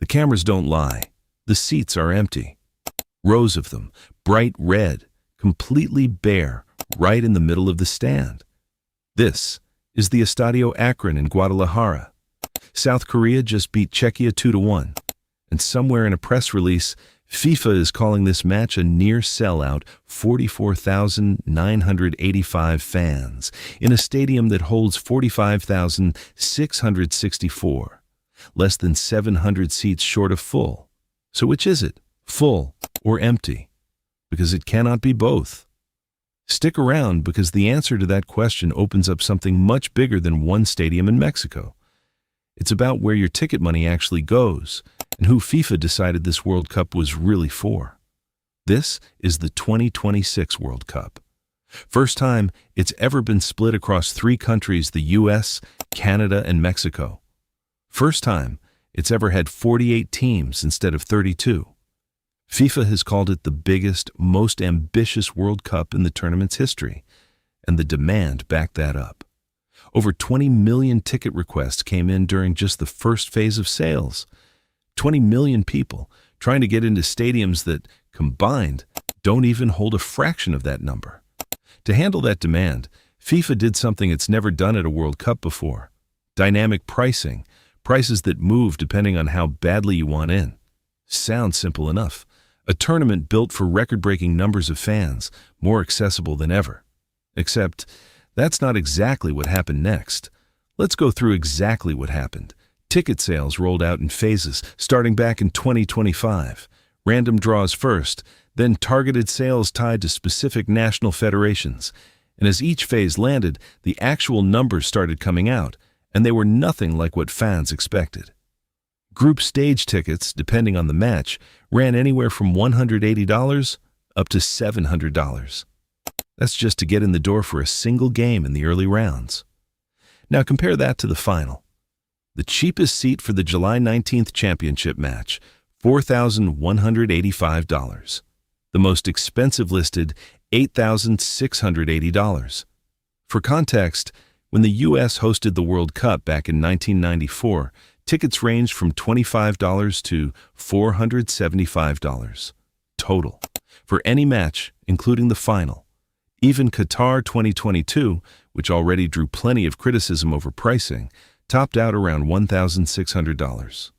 cameras don't lie. The seats are empty. Rows of them, bright red, completely bare, right in the middle of the stand. This is the Estadio Akron in Guadalajara. South Korea just beat Czechia 2-1, and somewhere in a press release, FIFA is calling this match a near sellout, 44,985 fans, in a stadium that holds 45,664, less than 700 seats short of full. So which is it, full or empty? Because it cannot be both. Stick around, because the answer to that question opens up something much bigger than one stadium in Mexico. It's about where your ticket money actually goes, and who FIFA decided this World Cup was really for. This is the 2026 World Cup. First time it's ever been split across 3 countries, the US, Canada, and Mexico. First time it's ever had 48 teams instead of 32. FIFA has called it the biggest, most ambitious World Cup in the tournament's history, and the demand backed that up. Over 20 million ticket requests came in during just the first phase of sales. 20 million people trying to get into stadiums that, combined, don't even hold a fraction of that number. To handle that demand, FIFA did something it's never done at a World Cup before. Dynamic pricing, prices that move depending on how badly you want in. Sounds simple enough. A tournament built for record-breaking numbers of fans, more accessible than ever. Except, that's not exactly what happened next. Let's go through exactly what happened. Ticket sales rolled out in phases, starting back in 2025. Random draws first, then targeted sales tied to specific national federations. And as each phase landed, the actual numbers started coming out, and they were nothing like what fans expected. Group stage tickets, depending on the match, ran anywhere from $180 up to $700. That's just to get in the door for a single game in the early rounds. Now compare that to the final. The cheapest seat for the July 19th championship match, $4,185. The most expensive listed, $8,680. For context, when the U.S. hosted the World Cup back in 1994, tickets ranged from $25 to $475 total for any match, including the final. Even Qatar 2022, which already drew plenty of criticism over pricing, topped out around $1,600.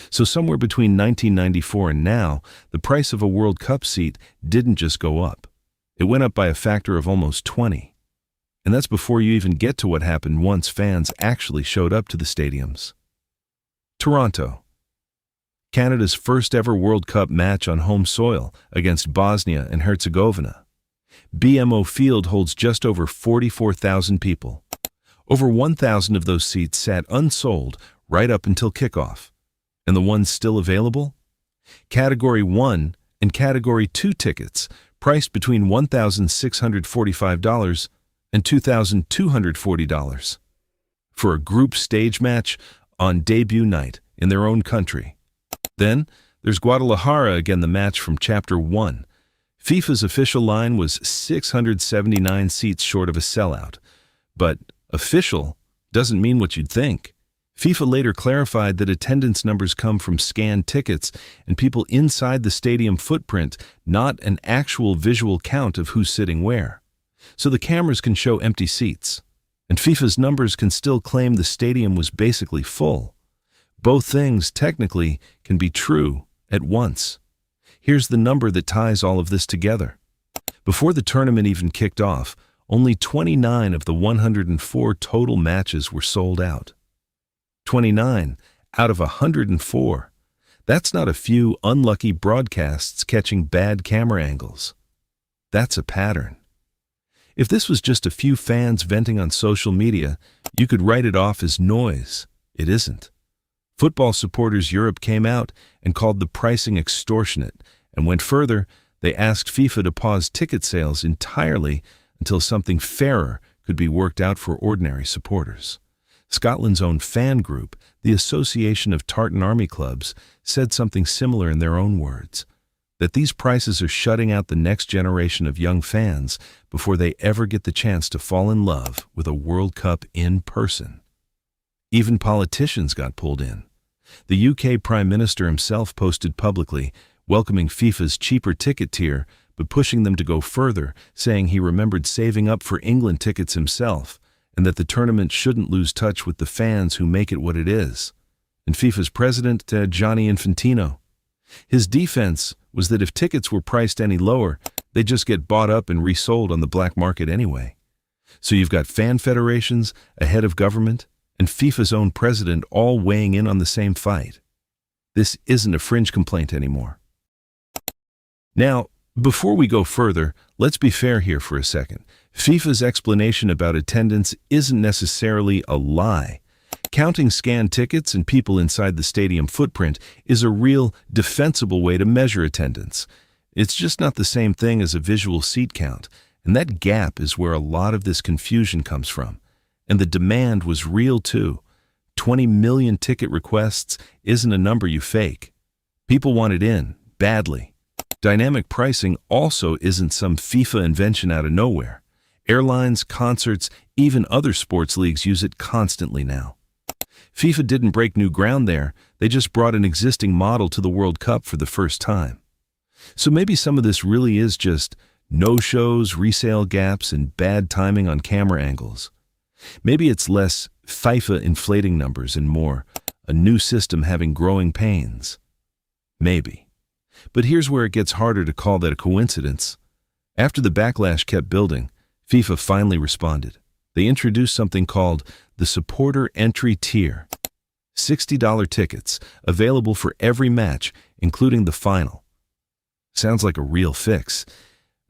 So somewhere between 1994 and now, the price of a World Cup seat didn't just go up. It went up by a factor of almost 20. And that's before you even get to what happened once fans actually showed up to the stadiums. Toronto. Canada's first ever World Cup match on home soil against Bosnia and Herzegovina. BMO Field holds just over 44,000 people. Over 1,000 of those seats sat unsold right up until kickoff. And the ones still available? Category 1 and Category 2 tickets, priced between $1,645 and $2,240 for a group stage match on debut night in their own country. Then there's Guadalajara, again the match from Chapter 1. FIFA's official line was 679 seats short of a sellout. But official doesn't mean what you'd think. FIFA later clarified that attendance numbers come from scanned tickets and people inside the stadium footprint, not an actual visual count of who's sitting where. So the cameras can show empty seats, and FIFA's numbers can still claim the stadium was basically full. Both things, technically, can be true at once. Here's the number that ties all of this together. Before the tournament even kicked off, only 29 of the 104 total matches were sold out. 29 out of 104. That's not a few unlucky broadcasts catching bad camera angles. That's a pattern. If this was just a few fans venting on social media, you could write it off as noise. It isn't. Football Supporters Europe came out and called the pricing extortionate, and went further. They asked FIFA to pause ticket sales entirely until something fairer could be worked out for ordinary supporters. Scotland's own fan group, the Association of Tartan Army Clubs, said something similar in their own words, that these prices are shutting out the next generation of young fans before they ever get the chance to fall in love with a World Cup in person. Even politicians got pulled in. The UK Prime Minister himself posted publicly, welcoming FIFA's cheaper ticket tier, but pushing them to go further, saying he remembered saving up for England tickets himself, and that the tournament shouldn't lose touch with the fans who make it what it is. And FIFA's president, Gianni Infantino. His defense was that if tickets were priced any lower, they'd just get bought up and resold on the black market anyway. So you've got fan federations, a head of government, and FIFA's own president all weighing in on the same fight. This isn't a fringe complaint anymore. Now, before we go further, let's be fair here for a second. FIFA's explanation about attendance isn't necessarily a lie. Counting scanned tickets and people inside the stadium footprint is a real, defensible way to measure attendance. It's just not the same thing as a visual seat count, and that gap is where a lot of this confusion comes from. And the demand was real too. 20 million ticket requests isn't a number you fake. People want it in, badly. Dynamic pricing also isn't some FIFA invention out of nowhere. Airlines, concerts, even other sports leagues use it constantly now. FIFA didn't break new ground there, they just brought an existing model to the World Cup for the first time. So maybe some of this really is just no-shows, resale gaps, and bad timing on camera angles. Maybe it's less FIFA inflating numbers and more a new system having growing pains. Maybe. But here's where it gets harder to call that a coincidence. After the backlash kept building, FIFA finally responded. They introduced something called the Supporter Entry Tier. $60 tickets, available for every match, including the final. Sounds like a real fix.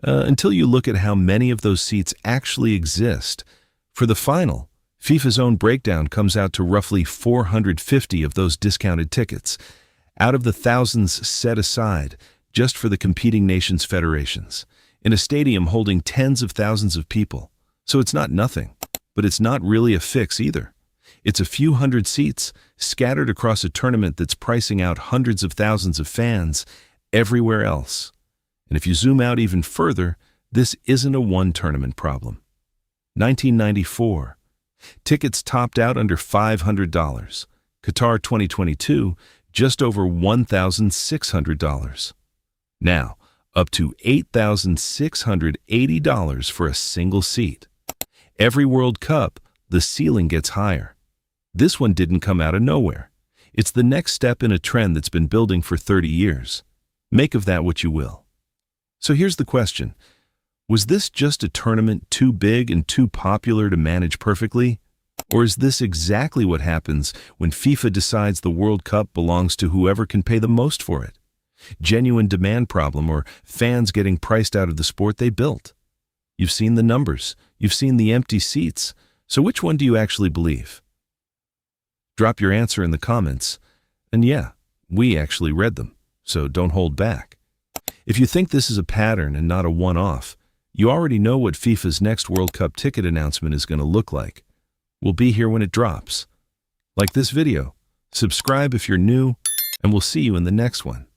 Until you look at how many of those seats actually exist. For the final, FIFA's own breakdown comes out to roughly 450 of those discounted tickets, out of the thousands set aside just for the competing nations' federations, in a stadium holding tens of thousands of people. So it's not nothing, but it's not really a fix either. It's a few hundred seats scattered across a tournament that's pricing out hundreds of thousands of fans everywhere else. And if you zoom out even further, this isn't a one-tournament problem. 1994. Tickets topped out under $500. Qatar 2022, just over $1,600. Now, up to $8,680 for a single seat. Every World Cup, the ceiling gets higher. This one didn't come out of nowhere. It's the next step in a trend that's been building for 30 years. Make of that what you will. So here's the question. Was this just a tournament too big and too popular to manage perfectly? Or is this exactly what happens when FIFA decides the World Cup belongs to whoever can pay the most for it? Genuine demand problem or fans getting priced out of the sport they built? You've seen the numbers. You've seen the empty seats. So which one do you actually believe? Drop your answer in the comments. And yeah, we actually read them, so don't hold back. If you think this is a pattern and not a one-off, you already know what FIFA's next World Cup ticket announcement is going to look like. We'll be here when it drops. Like this video, subscribe if you're new, and we'll see you in the next one.